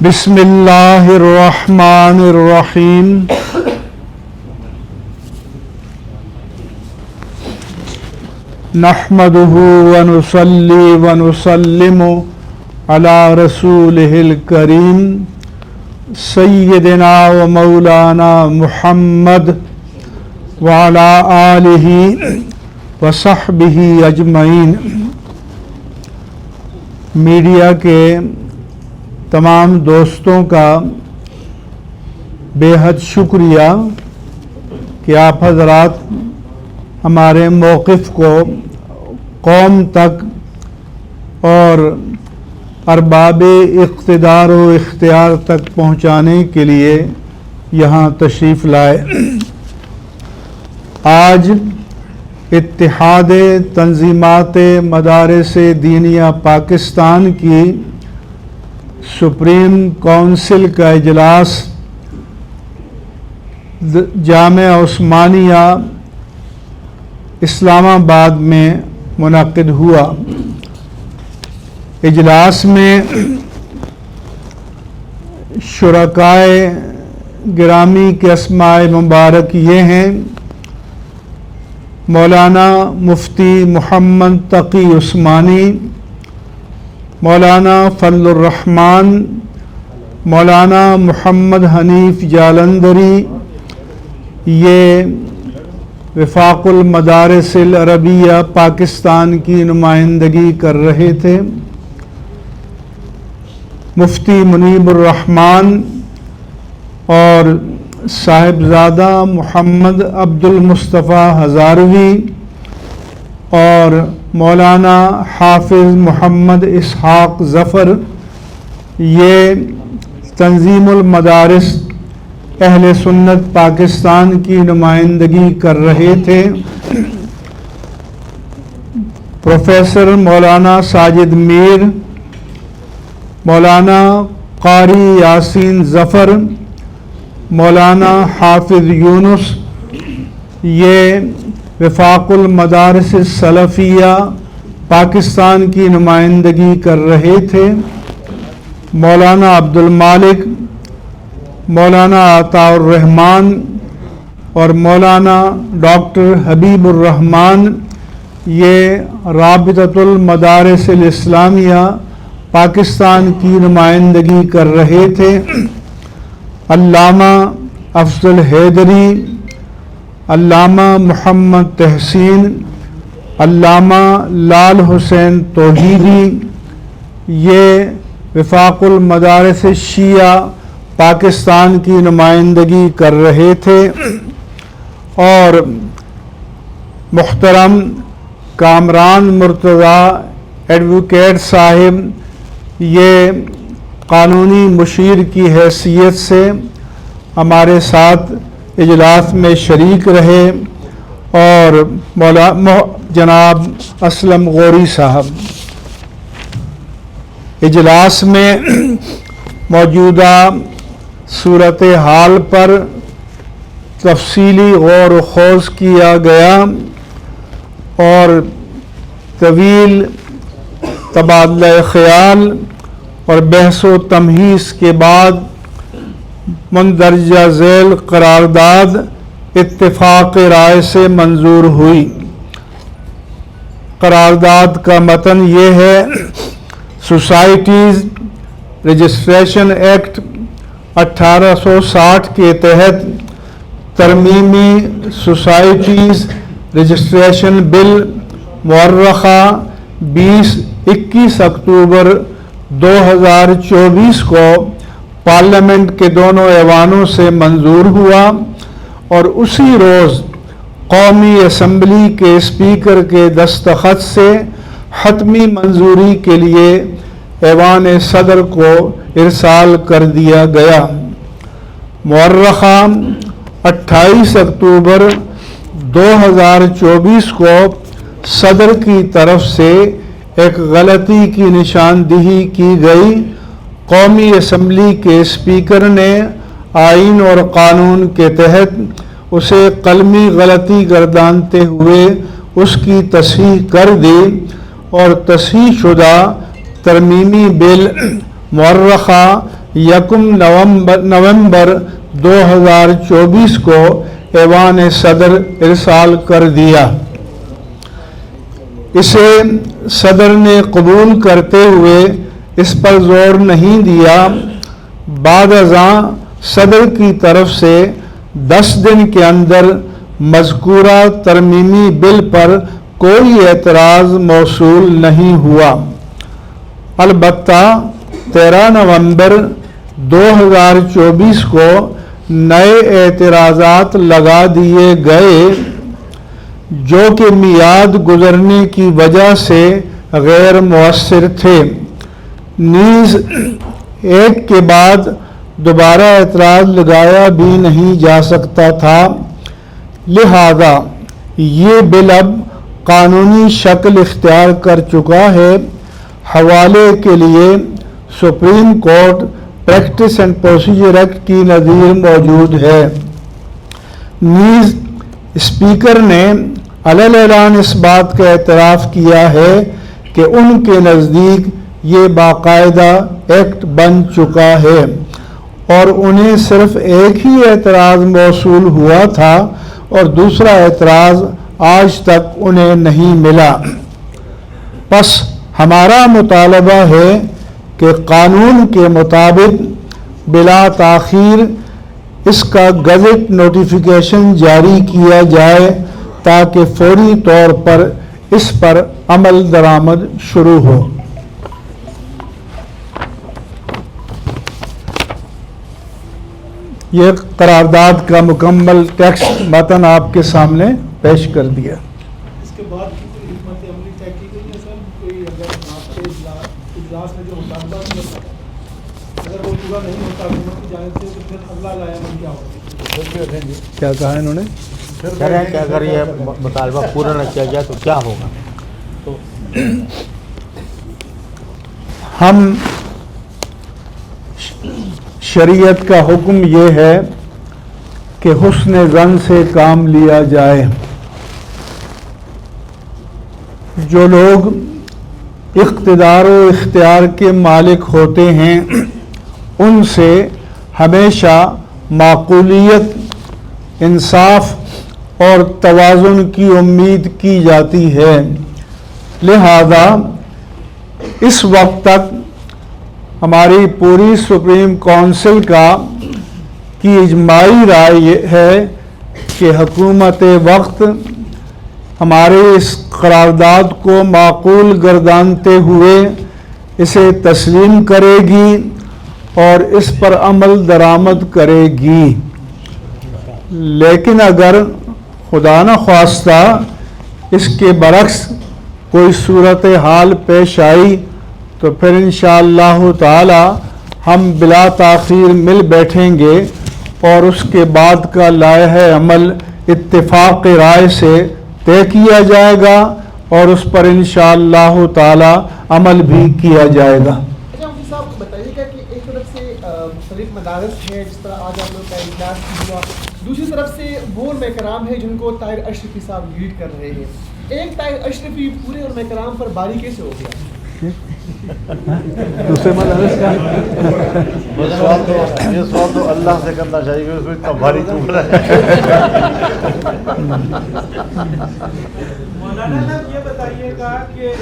بسم اللہ الرحمن الرحیم نحمده ونصلي ونسلم على رسوله الكريم سیدنا و مولانا محمد وعلى آلہ وصحبہ اجمعین۔ میڈیا کے تمام دوستوں کا بے حد شکریہ کہ آپ حضرات ہمارے موقف کو قوم تک اور ارباب اقتدار و اختیار تک پہنچانے کے لیے یہاں تشریف لائے۔ آج اتحاد تنظیمات مدارس دینیہ پاکستان کی سپریم کونسل کا اجلاس جامعہ عثمانیہ اسلام آباد میں منعقد ہوا۔ اجلاس میں شرکائے گرامی کے اسماء مبارک یہ ہیں: مولانا مفتی محمد تقی عثمانی، مولانا فضل الرحمن، مولانا محمد حنیف جالندری، یہ وفاق المدارس العربیہ پاکستان کی نمائندگی کر رہے تھے۔ مفتی منیب الرحمن اور صاحبزادہ محمد عبد المصطفیٰ ہزاروی اور مولانا حافظ محمد اسحاق ظفر، یہ تنظیم المدارس اہل سنت پاکستان کی نمائندگی کر رہے تھے۔ پروفیسر مولانا ساجد میر، مولانا قاری یاسین ظفر، مولانا حافظ یونس، یہ وفاق المدارس السلفیہ پاکستان کی نمائندگی کر رہے تھے۔ مولانا عبد المالک، مولانا عطاء الرحمن اور مولانا ڈاکٹر حبیب الرحمن، یہ رابطۃ المدارس الاسلامیہ پاکستان کی نمائندگی کر رہے تھے۔ علامہ افضل حیدری، علامہ محمد تحسین، علامہ لال حسین توحیدی، یہ وفاق المدارس شیعہ پاکستان کی نمائندگی کر رہے تھے۔ اور محترم کامران مرتضیٰ ایڈوکیٹ صاحب، یہ قانونی مشیر کی حیثیت سے ہمارے ساتھ اجلاس میں شریک رہے، اور جناب اسلم غوری صاحب۔ اجلاس میں موجودہ صورتحال پر تفصیلی غور و خوض کیا گیا اور طویل تبادلہ خیال اور بحث و تمہیز کے بعد مندرجہ ذیل قرارداد اتفاق رائے سے منظور ہوئی۔ قرارداد کا متن یہ ہے: سوسائٹیز رجسٹریشن ایکٹ 1860 کے تحت ترمیمی سوسائٹیز رجسٹریشن بل مؤرخہ 21 اکتوبر 2024 کو پارلیمنٹ کے دونوں ایوانوں سے منظور ہوا، اور اسی روز قومی اسمبلی کے اسپیکر کے دستخط سے حتمی منظوری کے لیے ایوان صدر کو ارسال کر دیا گیا۔ مؤرخہ 28 اکتوبر 2024 کو صدر کی طرف سے ایک غلطی کی نشاندہی کی گئی۔ قومی اسمبلی کے اسپیکر نے آئین اور قانون کے تحت اسے قلمی غلطی گردانتے ہوئے اس کی تصحیح کر دی، اور تصحیح شدہ ترمیمی بل مورخہ 1 نومبر 2024 کو ایوان صدر ارسال کر دیا۔ اسے صدر نے قبول کرتے ہوئے اس پر زور نہیں دیا۔ بعد ازاں صدر کی طرف سے 10 دن کے اندر مذکورہ ترمیمی بل پر کوئی اعتراض موصول نہیں ہوا۔ البتہ 13 نومبر 2024 کو نئے اعتراضات لگا دیے گئے جو کہ میعاد گزرنے کی وجہ سے غیر مؤثر تھے، نیز ایک کے بعد دوبارہ اعتراض لگایا بھی نہیں جا سکتا تھا، لہذا یہ بل اب قانونی شکل اختیار کر چکا ہے۔ حوالے کے لیے supreme court practice and procedure act کی نظیر موجود ہے۔ نیز اسپیکر نے علیہ اعلان اس بات کا اعتراف کیا ہے کہ ان کے نزدیک یہ باقاعدہ ایکٹ بن چکا ہے اور انہیں صرف ایک ہی اعتراض موصول ہوا تھا اور دوسرا اعتراض آج تک انہیں نہیں ملا۔ پس ہمارا مطالبہ ہے کہ قانون کے مطابق بلا تاخیر اس کا گزٹ نوٹیفیکیشن جاری کیا جائے تاکہ فوری طور پر اس پر عمل درآمد شروع ہو۔ یہ قرارداد کا مکمل ٹیکسٹ متن آپ کے سامنے پیش کر دیا۔ اس کے بعد کوئی حکمت عملی طے کی گئی ہے سر؟ کوئی اگر آپ کے اجلاس میں جو مطالبہ کیا تھا اگر وہ پورا نہیں ہوتا حکومت کی جانب سے تو پھر اگلا لایا کیا ہوگا؟ کیا کہا انہوں نے؟ کہہ رہے ہیں کہ اگر یہ مطالبہ پورا نہ کیا جائے تو کیا ہوگا؟ ہم شریعت کا حکم یہ ہے کہ حسن ظن سے کام لیا جائے۔ جو لوگ اقتدار و اختیار کے مالک ہوتے ہیں ان سے ہمیشہ معقولیت، انصاف اور توازن کی امید کی جاتی ہے، لہذا اس وقت تک ہماری پوری سپریم کونسل کی اجماعی رائے یہ ہے کہ حکومت وقت ہمارے اس قرارداد کو معقول گردانتے ہوئے اسے تسلیم کرے گی اور اس پر عمل درآمد کرے گی۔ لیکن اگر خدا نخواستہ اس کے برعکس کوئی صورتحال پیش آئی تو پھر انشاءاللہ تعالی ہم بلا تاخیر مل بیٹھیں گے اور اس کے بعد کا لائحہ عمل اتفاق رائے سے طے کیا جائے گا اور اس پر انشاءاللہ تعالی عمل بھی کیا جائے گا۔ اچھا مفتی صاحب بتائیے گا کہ ایک طرف سے مختلف مدارس ہیں جس طرح آج آپ لوگ کا اجلاس ہوا، دوسری طرف سے وہ علماء کرام ہیں جن کو طاہر اشرفی صاحب لیڈ کر رہے ہیں، ایک طاہر اشرفی پورے علماء کرام پر باری کیسے ہو گیا؟ دوسرے مدارس کا یہ سوال تو اللہ سے کرنا چاہیے کہ اس کو اتنا بھاری کیوں بنا ہے۔ مولانا صاحب یہ بتائیے گا کہ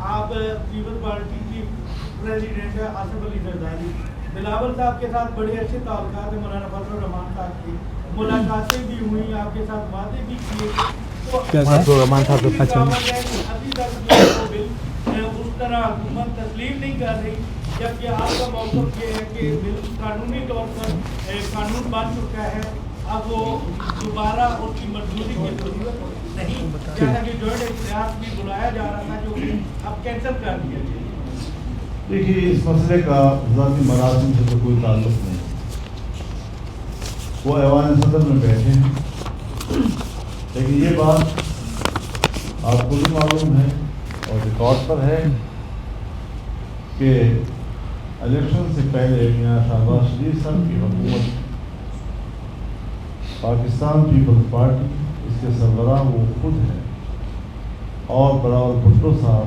آپ پیپلز پارٹی کی پریزیڈنٹ ہے آصف علی زرداری، بلاول صاحب کے ساتھ بڑے اچھے تعلقات ہیں، مولانا فضل الرحمان صاحب کی ملاقاتیں بھی ہوئی، آپ کے ساتھ باتیں بھی کی، رحمان صاحب کے پاس ابھی تک اس طرح حکومت تسلیم نہیں کر رہی، جبکہ آپ کا موقف یہ ہے کہ قانونی طور پر قانون بن چکا ہے، اب وہ دوبارہ اس کی منظوری کی ضرورت نہیں، جیسا کہ جوائنٹ اجلاس بھی بلایا جا رہا تھا جو اب کینسل کر دیا گیا۔ دیکھیے اس مسئلے کا ذاتی مراسم سے تو کوئی تعلق نہیں، وہ ایوان صدر میں بیٹھے ہیں، لیکن یہ بات آپ کو بھی معلوم ہے اور ریکارڈ پر ہے کہ الیکشن سے پہلے میاں شہباز شریف صاحب کی حکومت پاکستان پیپلز پارٹی اس کے سربراہ وہ خود ہیں اور بلاول بھٹو صاحب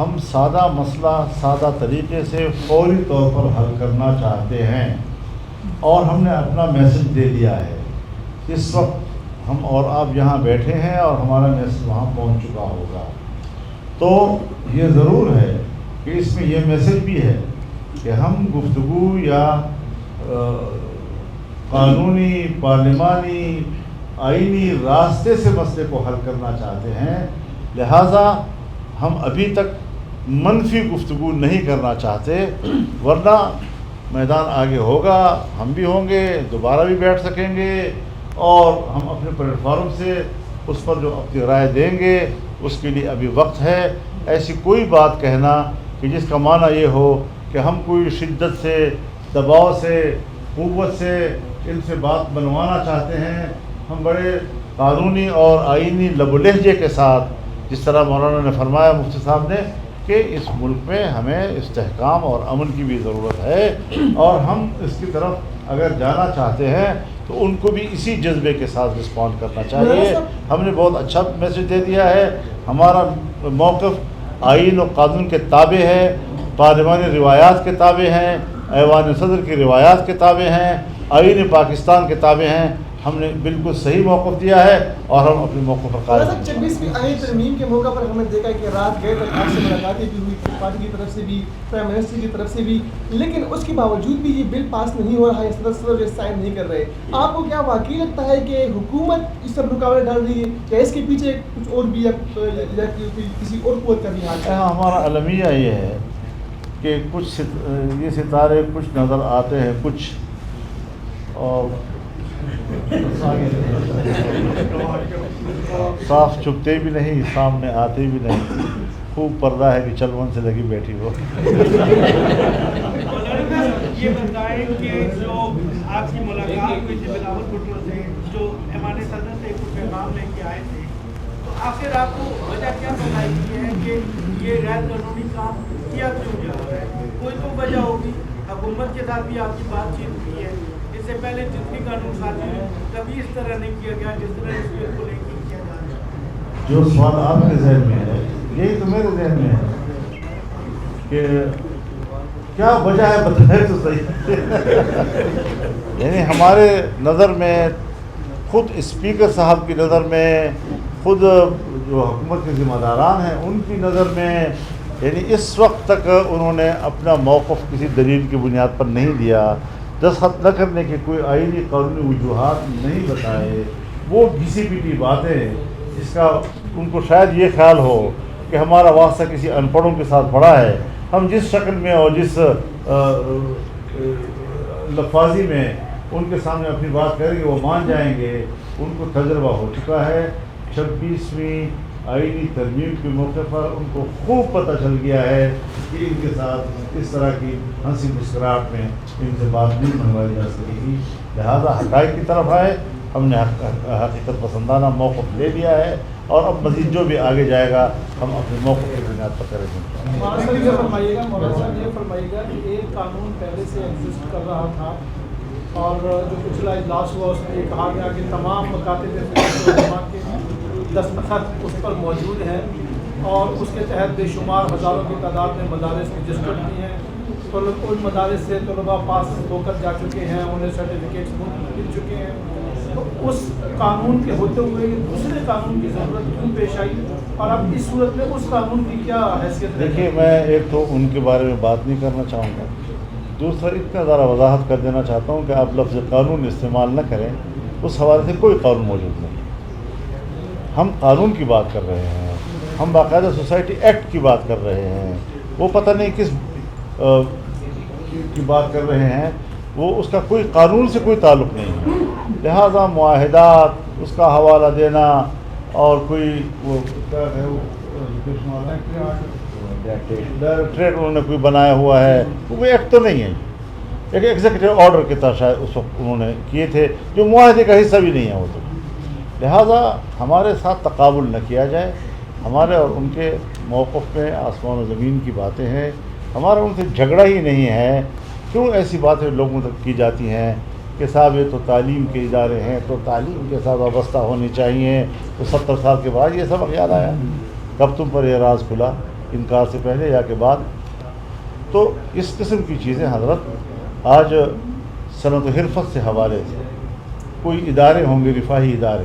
ہم سادہ مسئلہ سادہ طریقے سے فوری طور پر حل کرنا چاہتے ہیں، اور ہم نے اپنا میسج دے دیا ہے۔ اس وقت ہم اور آپ یہاں بیٹھے ہیں اور ہمارا میسج وہاں پہنچ چکا ہوگا، تو یہ ضرور ہے کہ اس میں یہ میسج بھی ہے کہ ہم گفتگو یا قانونی، پارلیمانی، آئینی راستے سے مسئلے کو حل کرنا چاہتے ہیں، لہٰذا ہم ابھی تک منفی گفتگو نہیں کرنا چاہتے، ورنہ میدان آگے ہوگا، ہم بھی ہوں گے، دوبارہ بھی بیٹھ سکیں گے، اور ہم اپنے پلیٹ فارم سے اس پر جو اپنی رائے دیں گے اس کے لیے ابھی وقت ہے۔ ایسی کوئی بات کہنا کہ جس کا معنی یہ ہو کہ ہم کوئی شدت سے، دباؤ سے، قوت سے ان سے بات بنوانا چاہتے ہیں، ہم بڑے قانونی اور آئینی لب و لہجے کے ساتھ، جس طرح مولانا نے فرمایا، مفتی صاحب نے، کہ اس ملک میں ہمیں استحکام اور امن کی بھی ضرورت ہے، اور ہم اس کی طرف اگر جانا چاہتے ہیں تو ان کو بھی اسی جذبے کے ساتھ رسپونڈ کرنا چاہیے۔ ہم نے بہت اچھا میسج دے دیا ہے، ہمارا موقف آئین و قانون کے تابع ہے، پارلیمانی روایات کے تابع ہیں، ایوان صدر کی روایات کے تابع ہیں، آئین پاکستان کے تابع ہیں۔ ہم نے بالکل صحیح موقف دیا ہے اور ہم اپنے موقف پر قائم ہیں۔ 26ویں آئین ترمیم کے موقع پر ہم نے دیکھا کہ رات گئے تک آپ سے ملاقاتیں بھی ہوئی، پارٹی کی طرف سے بھی، پرائم منسٹر کی طرف سے بھی، لیکن اس کے باوجود بھی یہ بل پاس نہیں ہو رہا ہے، صدر سائن نہیں کر رہے۔ آپ کو کیا واقعی لگتا ہے کہ حکومت اس پر رکاوٹ ڈال رہی ہے، یا اس کے پیچھے کچھ اور بھی یا کسی اور قوت کا بھی ہاتھ ہے؟ ہمارا المیہ یہ ہے کہ کچھ یہ ستارے کچھ نظر آتے ہیں، کچھ اور صاف چھپتے بھی نہیں، سامنے آتے بھی نہیں، خوب پردہ ہے کہ چلون سے لگی بیٹھی ہو۔ یہ بتائیں کہ جو آپ کی ملاقات ہوئی تھی بلاول بھٹو سے، جو ایوان صدر سے کچھ پیغام لے کے آئے تھے، تو آخر آپ کو وجہ کیا بتائی گئی ہے کہ یہ غیر قانونی کام کیا کیوں جا رہا ہے؟ کوئی تو وجہ ہوگی، حکومت کے ساتھ بھی آپ کی بات چیت ہوئی ہے، اس سے پہلے جتنی قانون سازی ہے کبھی اس طرح نہیں کیا گیا جس طرح اس بل کو لے کے کیا جا رہا ہے۔ جو سوال آپ کے ذہن میں ہے یہی تو میرے ذہن میں ہے کہ کیا وجہ ہے، بتائیں تو صحیح۔ یعنی ہمارے نظر میں، خود اسپیکر صاحب کی نظر میں، خود جو حکومت کے ذمہ داران ہیں ان کی نظر میں، یعنی اس وقت تک انہوں نے اپنا موقف کسی دلیل کی بنیاد پر نہیں دیا، دستخط نہ کرنے کے کوئی آئینی قانونی وجوہات نہیں بتائے، وہ گھسی پیٹی باتیں، جس کا ان کو شاید یہ خیال ہو کہ ہمارا واسطہ کسی ان پڑھوں کے ساتھ بڑا ہے، ہم جس شکل میں اور جس لفاظی میں ان کے سامنے اپنی بات کریں گے وہ مان جائیں گے۔ ان کو تجربہ ہو چکا ہے، 26ویں آئینی ترمیم کے موقع پر ان کو خوب پتہ چل گیا ہے کہ ان کے ساتھ اس طرح کی ہنسی مسکراہٹ میں ان سے بات نہیں منوائی جا سکے گی، لہٰذا حقائق کی طرف آئے، ہم نے حقیقت پسندانہ موقف لے لیا ہے، اور اب مزید جو بھی آگے جائے گا ہم اپنے موقف کی بنیاد پر کریں گے۔ مولانا صاحب یہ فرمائیے گا کہ ایک قانون پہلے سے ایگزسٹ کر رہا تھا، اور جو پچھلا اجلاس ہوا اس میں یہ کہا گیا کہ تمام مکاتب علماء کے دستخط اس پر موجود ہیں، اور اس کے تحت بے شمار ہزاروں کی تعداد میں مدارس رجسٹرڈ بھی ہیں، تو ان مدارس سے طلباء پاس ہو کر جا چکے ہیں، انہیں سرٹیفکیٹس مل چکے ہیں، تو اس قانون کے ہوتے ہوئے دوسرے قانون کی ضرورت کیوں پیش آئی، اور اب اس صورت میں اس قانون کی کیا حیثیت ہے؟ دیکھیے، میں ایک تو ان کے بارے میں بات نہیں کرنا چاہوں گا، دوسرا اتنا ذرا وضاحت کر دینا چاہتا ہوں کہ آپ لفظ قانون استعمال نہ کریں، اس حوالے سے کوئی قانون موجود نہیں، ہم قانون کی بات کر رہے ہیں، ہم باقاعدہ سوسائٹی ایکٹ کی بات کر رہے ہیں، وہ پتہ نہیں کس کی بات کر رہے ہیں، وہ اس کا کوئی قانون سے کوئی تعلق نہیں ہے، لہٰذا معاہدات، اس کا حوالہ دینا، اور کوئی وہ ڈائریکٹریٹ انہوں نے کوئی بنایا ہوا ہے، وہ ایکٹ تو نہیں ہے، ایک ایگزیکٹو آرڈر کے تحت شاید اس وقت انہوں نے کیے تھے، جو معاہدے کا حصہ بھی نہیں ہے وہ تو، لہٰذا ہمارے ساتھ تقابل نہ کیا جائے، ہمارے اور ان کے موقف میں آسمان و زمین کی باتیں ہیں، ہمارا ان سے جھگڑا ہی نہیں ہے، کیوں ایسی باتیں لوگوں تک کی جاتی ہیں کہ صاحب یہ تو تعلیم کے ادارے ہیں تو تعلیم کے ساتھ وابستہ ہونی چاہیے، تو 70 سال کے بعد یہ سب یاد آیا، کب تم پر یہ راز کھلا؟ انکار سے پہلے یا کے بعد. تو اس قسم کی چیزیں حضرت آج صنعت و حرفت سے حوالے سے کوئی ادارے ہوں گے، رفاہی ادارے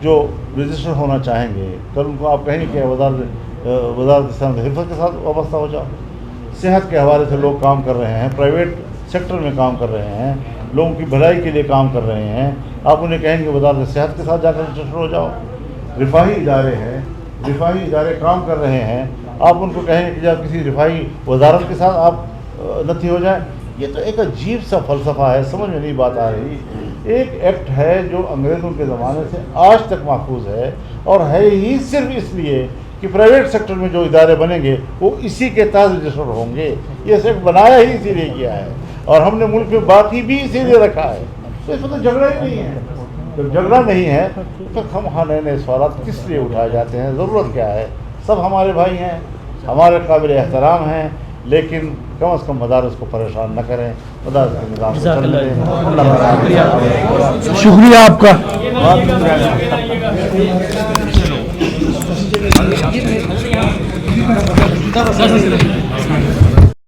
جو رجسٹر ہونا چاہیں گے، کل ان کو آپ کہیں گے کہ وزارت صنعت و حرفت کے ساتھ وابستہ ہو جاؤ. صحت کے حوالے سے لوگ کام کر رہے ہیں، پرائیویٹ سیکٹر میں کام کر رہے ہیں، لوگوں کی بھلائی کے لیے کام کر رہے ہیں. آپ انہیں کہیں گے وزارت صحت کے ساتھ جا کر رجسٹر ہو جاؤ. رفاہی ادارے ہیں، رفاہی ادارے کام کر رہے ہیں، آپ ان کو کہیں گے کہ جب کسی رفاہی وزارت کے ساتھ آپ نتھی ہو جائیں. یہ تو ایک عجیب سا فلسفہ ہے، سمجھ میں نہیں بات آ رہی. ایک ایکٹ ہے جو انگریزوں کے زمانے سے آج تک محفوظ ہے، اور ہے ہی صرف اس لیے کہ پرائیویٹ سیکٹر میں جو ادارے بنیں گے وہ اسی کے تحت رجسٹر ہوں گے. یہ صرف بنایا ہی اسی لیے کیا ہے، اور ہم نے ملک میں باقی بھی اسی لیے رکھا ہے. تو اس میں تو جھگڑا ہی نہیں ہے. جب جھگڑا نہیں ہے تو ہم نئے نئے سوالات کس لیے اٹھائے جاتے ہیں؟ ضرورت کیا ہے؟ سب ہمارے بھائی ہیں، ہمارے قابل احترام ہیں، لیکن کم از کم مدارس کو پریشان نہ کریں، مدارس کے نظام کو چلنے دیں. شکریہ آپ کا. یہ